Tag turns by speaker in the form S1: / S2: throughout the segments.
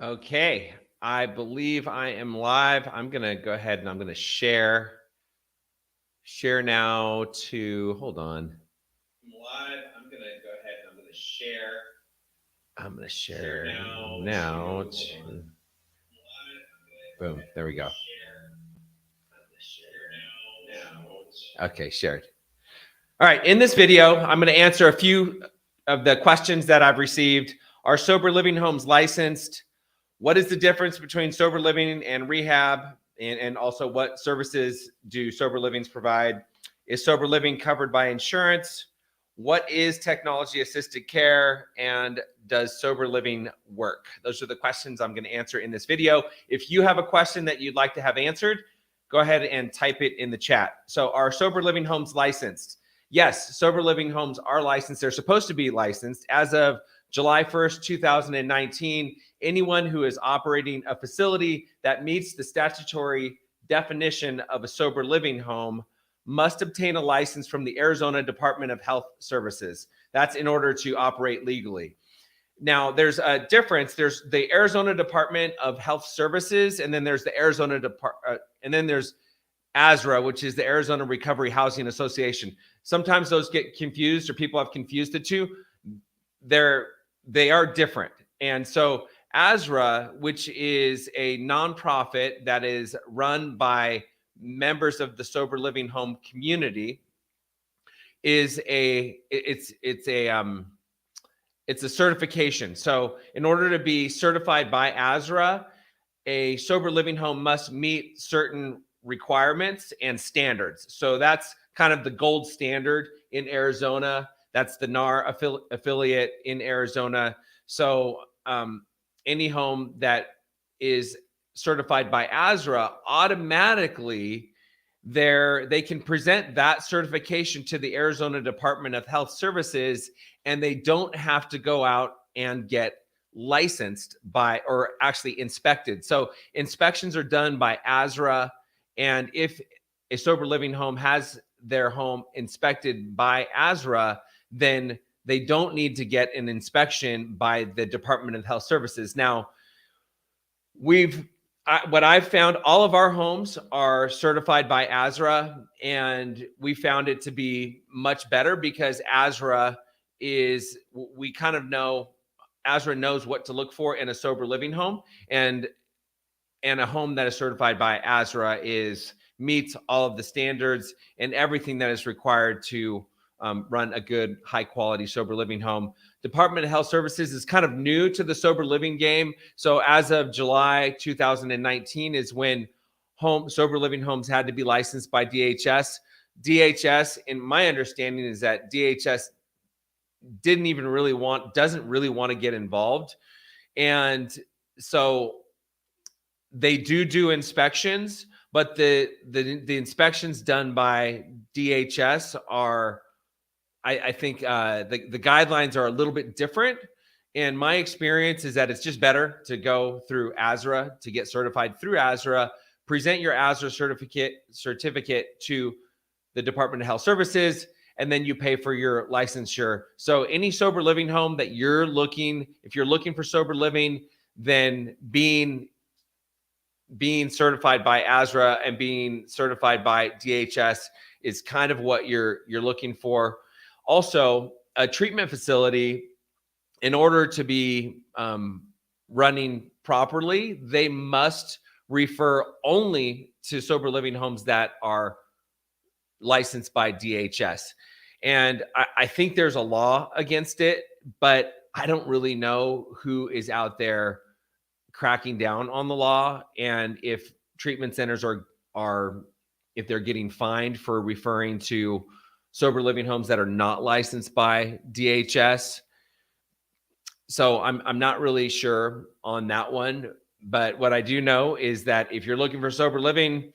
S1: Okay, I believe I am live. I'm going to go ahead and I'm going to share now to, hold on. I'm live. I'm going to go ahead and I'm going to share. I'm going to share now to, boom, there we go. Okay, shared. All right, in this video, I'm going to answer a few of the questions that I've received. Are sober living homes licensed? What is the difference between sober living and rehab? And also, what services do sober livings provide? Is sober living covered by insurance? What is technology assisted care? And does sober living work? Those are the questions I'm going to answer in this video. If you have a question that you'd like to have answered, go ahead and type it in the chat. So, are sober living homes licensed? Yes, sober living homes are licensed. They're supposed to be licensed. As of July 1st, 2019, anyone who is operating a facility that meets the statutory definition of a sober living home must obtain a license from the Arizona Department of Health Services. That's in order to operate legally. Now, there's a difference. There's the Arizona Department of Health Services, and then there's the and then there's ASRA, which is the Arizona Recovery Housing Association. Sometimes those get confused, or people have confused the two. They are different. And so ASRA, which is a nonprofit that is run by members of the sober living home community, is it's a certification. So in order to be certified by ASRA, a sober living home must meet certain requirements and standards. So that's kind of the gold standard in Arizona. That's the NAR affiliate in Arizona. So any home that is certified by ASRA, automatically they can present that certification to the Arizona Department of Health Services, and they don't have to go out and get licensed by, or actually inspected. So inspections are done by ASRA, and if a sober living home has their home inspected by ASRA, then they don't need to get an inspection by the Department of Health Services. Now, what I've found, all of our homes are certified by ASRA, and we found it to be much better because ASRA knows what to look for in a sober living home, and a home that is certified by ASRA meets all of the standards and everything that is required to run a good, high quality sober living home. Department of Health Services is kind of new to the sober living game. So as of July 2019 is when sober living homes had to be licensed by DHS. DHS, in my understanding, is that DHS doesn't really want to get involved. And so they do inspections, but the inspections done by DHS are, I think the guidelines are a little bit different. And my experience is that it's just better to go through ASRA, to get certified through ASRA, present your ASRA certificate to the Department of Health Services, and then you pay for your licensure. So any sober living home that if you're looking for sober living, then being certified by ASRA and being certified by DHS is kind of what you're looking for. Also, a treatment facility, in order to be running properly, they must refer only to sober living homes that are licensed by DHS. And I think there's a law against it, but I don't really know who is out there cracking down on the law, and if treatment centers if they're getting fined for referring to sober living homes that are not licensed by DHS. So I'm not really sure on that one, but what I do know is that if you're looking for sober living,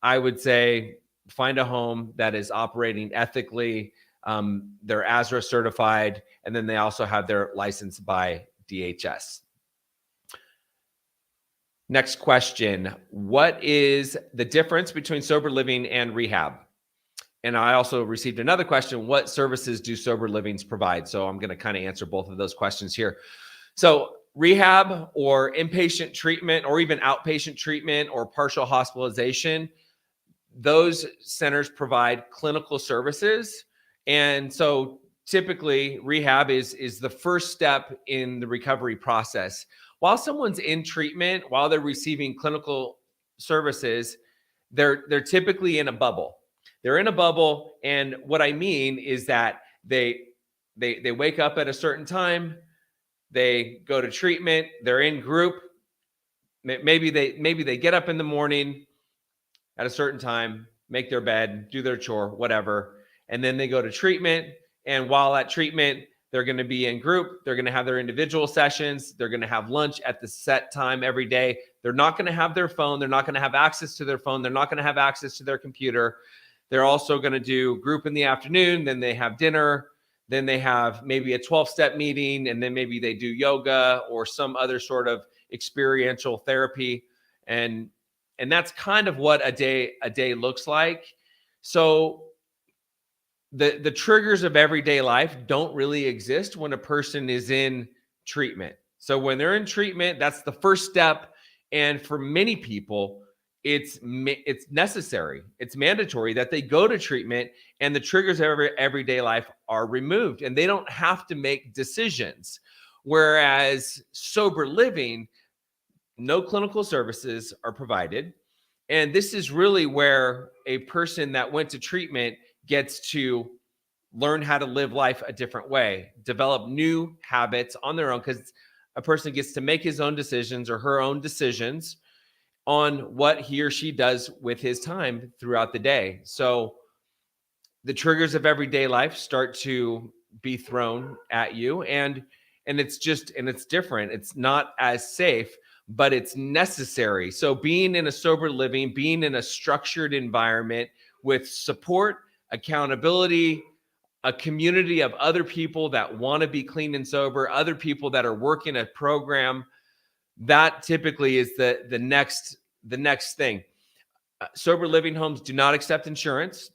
S1: I would say find a home that is operating ethically. They're ASRA certified, and then they also have their license by DHS. Next question. What is the difference between sober living and rehab? And I also received another question. What services do sober livings provide? So I'm going to kind of answer both of those questions here. So rehab or inpatient treatment or even outpatient treatment or partial hospitalization, those centers provide clinical services. And so typically rehab is the first step in the recovery process. While someone's in treatment, while they're receiving clinical services, they're typically in a bubble. They're in a bubble, and what I mean is that they wake up at a certain time, they go to treatment, they're in group. Maybe they get up in the morning at a certain time, make their bed, do their chore, whatever, and then they go to treatment. And while at treatment, they're going to be in group. They're going to have their individual sessions. They're going to have lunch at the set time every day. They're not going to have their phone. They're not going to have access to their phone. They're not going to have access to their computer. They're also going to do group in the afternoon. Then they have dinner. Then they have maybe a 12-step meeting. And then maybe they do yoga or some other sort of experiential therapy. And that's kind of what a day looks like. So the triggers of everyday life don't really exist when a person is in treatment. So when they're in treatment, that's the first step. And for many people, it's necessary, it's mandatory that they go to treatment, and the triggers of everyday life are removed, and they don't have to make decisions. Whereas sober living, no clinical services are provided. And this is really where a person that went to treatment gets to learn how to live life a different way, develop new habits on their own, because a person gets to make his own decisions or her own decisions on what he or she does with his time throughout the day. So the triggers of everyday life start to be thrown at you, and it's different. It's not as safe, but it's necessary. So being in a sober living, being in a structured environment with support, accountability, a community of other people that want to be clean and sober, other people that are working a program, that typically is the next thing. Sober living homes do not accept insurance.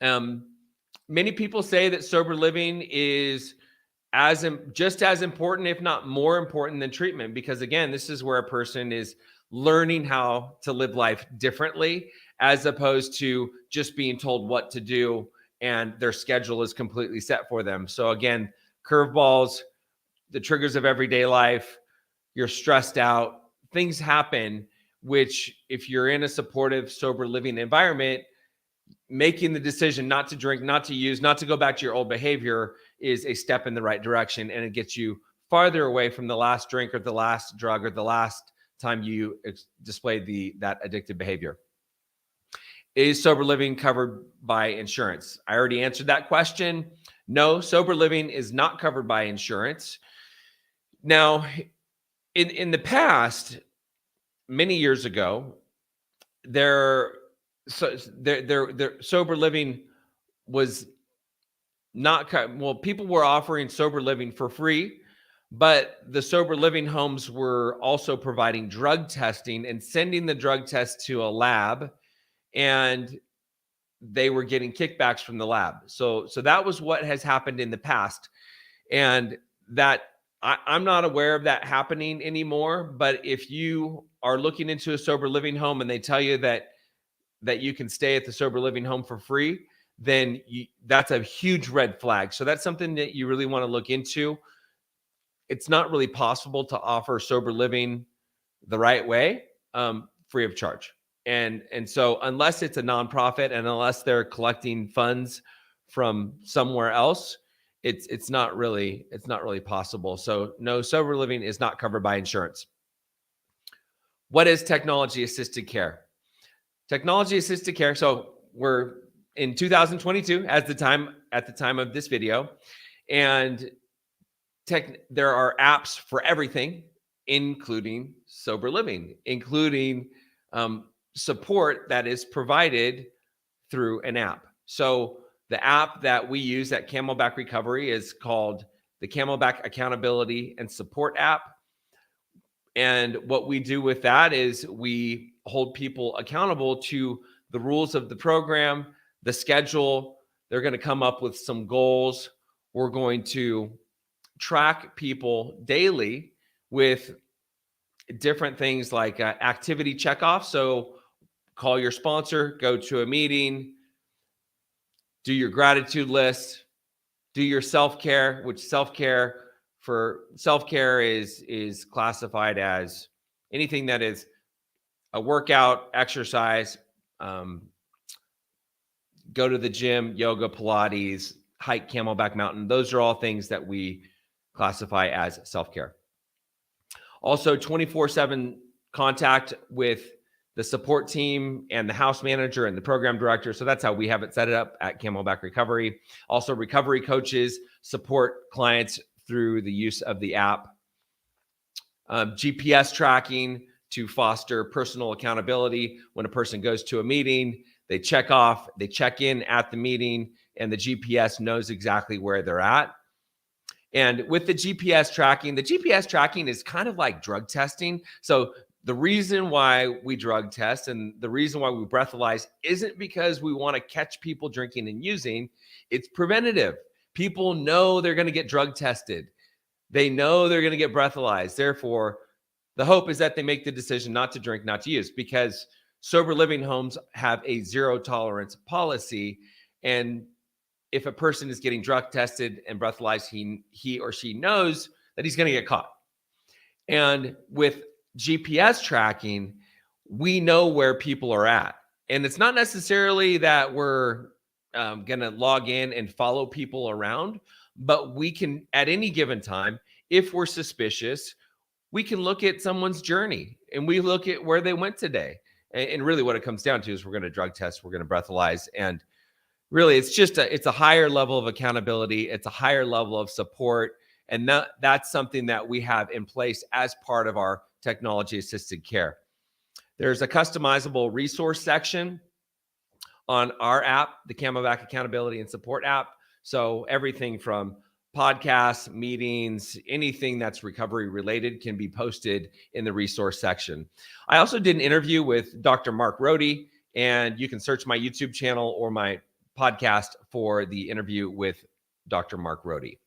S1: Many people say that sober living is just as important, if not more important, than treatment, because again, this is where a person is learning how to live life differently, as opposed to just being told what to do and their schedule is completely set for them. So again, curveballs, the triggers of everyday life, you're stressed out, things happen, which if you're in a supportive, sober living environment, making the decision not to drink, not to use, not to go back to your old behavior is a step in the right direction. And it gets you farther away from the last drink or the last drug or the last time you displayed that addictive behavior. Is sober living covered by insurance? I already answered that question. No, sober living is not covered by insurance. Now, in the past, many years ago, sober living was not, well, people were offering sober living for free, but the sober living homes were also providing drug testing and sending the drug test to a lab, and they were getting kickbacks from the lab. So that was what has happened in the past. And that I'm not aware of that happening anymore. But if you are looking into a sober living home and they tell you that you can stay at the sober living home for free, then that's a huge red flag. So that's something that you really want to look into. It's not really possible to offer sober living the right way, free of charge. And so unless it's a nonprofit and unless they're collecting funds from somewhere else, it's not really possible. So no, sober living is not covered by insurance. What is technology assisted care? Technology assisted care. So we're in 2022 at the time of this video, and there are apps for everything, including sober living, including support that is provided through an app. So the app that we use at Camelback Recovery is called the Camelback Accountability and Support app. And what we do with that is we hold people accountable to the rules of the program, the schedule. They're going to come up with some goals. We're going to track people daily with different things like activity checkoff. So call your sponsor, go to a meeting, do your gratitude list, do your self-care, which self-care is classified as anything that is a workout, exercise, go to the gym, yoga, Pilates, hike Camelback Mountain. Those are all things that we classify as self-care. Also 24/7 contact with the support team and the house manager and the program director. So that's how we have it set up at Camelback Recovery. Also, recovery coaches support clients through the use of the app. GPS tracking to foster personal accountability. When a person goes to a meeting, they check in at the meeting, and the GPS knows exactly where they're at. And with the GPS tracking is kind of like drug testing. So the reason why we drug test and the reason why we breathalyze isn't because we want to catch people drinking and using. It's preventative. People know they're going to get drug tested. They know they're going to get breathalyzed. Therefore, the hope is that they make the decision not to drink, not to use, because sober living homes have a zero tolerance policy. And if a person is getting drug tested and breathalyzed, he or she knows that he's going to get caught. And with GPS tracking, we know where people are at. And it's not necessarily that we're going to log in and follow people around, but we can, at any given time, if we're suspicious, we can look at someone's journey and we look at where they went today. And really what it comes down to is we're going to drug test, we're going to breathalyze, and really it's a higher level of accountability. It's a higher level of support. And that's something that we have in place as part of our technology assisted care. There's a customizable resource section on our app, the Camelback Accountability and Support app. So everything from podcasts, meetings, anything that's recovery related can be posted in the resource section. I also did an interview with Dr. Mark Rohde, and you can search my YouTube channel or my podcast for the interview with Dr. Mark Rohde.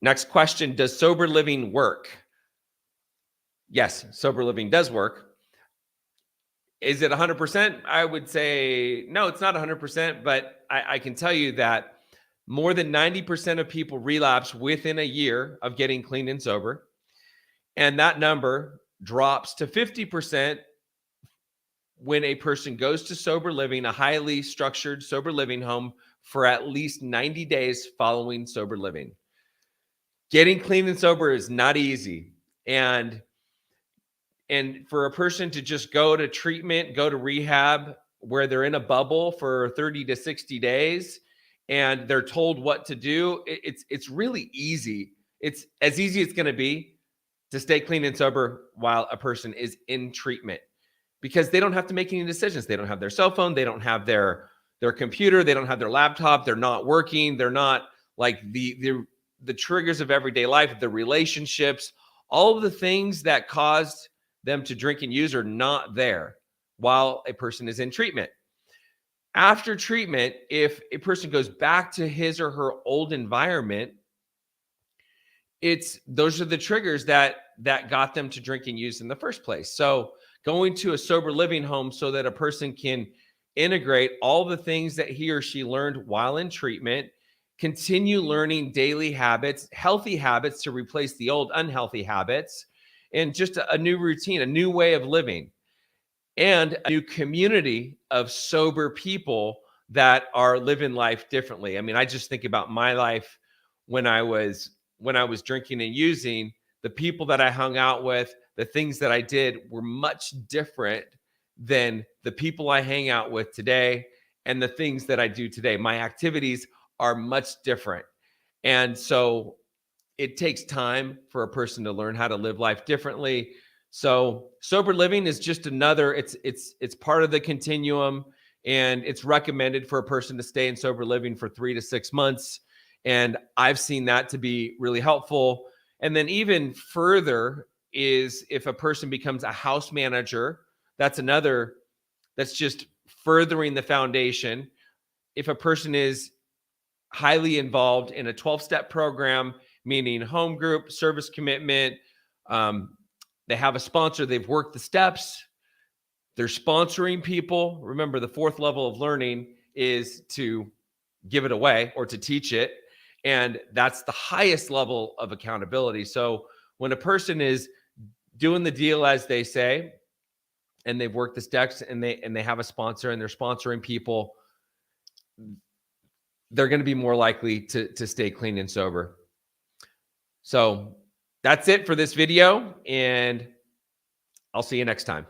S1: Next question, does sober living work? Yes, sober living does work. Is it 100%? I would say no, it's not 100%, but I can tell you that more than 90% of people relapse within a year of getting clean and sober. And that number drops to 50% when a person goes to sober living, a highly structured sober living home, for at least 90 days following sober living. Getting clean and sober is not easy. And for a person to just go to treatment, go to rehab, where they're in a bubble for 30 to 60 days and they're told what to do, it's really easy. It's as easy as it's going to be to stay clean and sober while a person is in treatment, because they don't have to make any decisions. They don't have their cell phone. They don't have their computer. They don't have their laptop. They're not working. They're not like the triggers of everyday life, the relationships, all of the things that caused them to drink and use are not there while a person is in treatment. After treatment, if a person goes back to his or her old environment, those are the triggers that got them to drink and use in the first place. So going to a sober living home so that a person can integrate all the things that he or she learned while in treatment, continue learning daily habits, healthy habits to replace the old unhealthy habits, and just a new routine, a new way of living, and a new community of sober people that are living life differently. I mean, I just think about my life when I was drinking and using. The people that I hung out with, the things that I did were much different than the people I hang out with today and the things that I do today. My activities are much different. And so it takes time for a person to learn how to live life differently. So sober living is just another, it's part of the continuum, and it's recommended for a person to stay in sober living for 3 to 6 months. And I've seen that to be really helpful. And then even further is if a person becomes a house manager, that's just furthering the foundation. If a person is highly involved in a 12-step program, meaning home group, service commitment. They have a sponsor. They've worked the steps. They're sponsoring people. Remember, the fourth level of learning is to give it away or to teach it. And that's the highest level of accountability. So when a person is doing the deal as they say, and they've worked the steps and they have a sponsor and they're sponsoring people, they're going to be more likely to stay clean and sober. So that's it for this video, and I'll see you next time.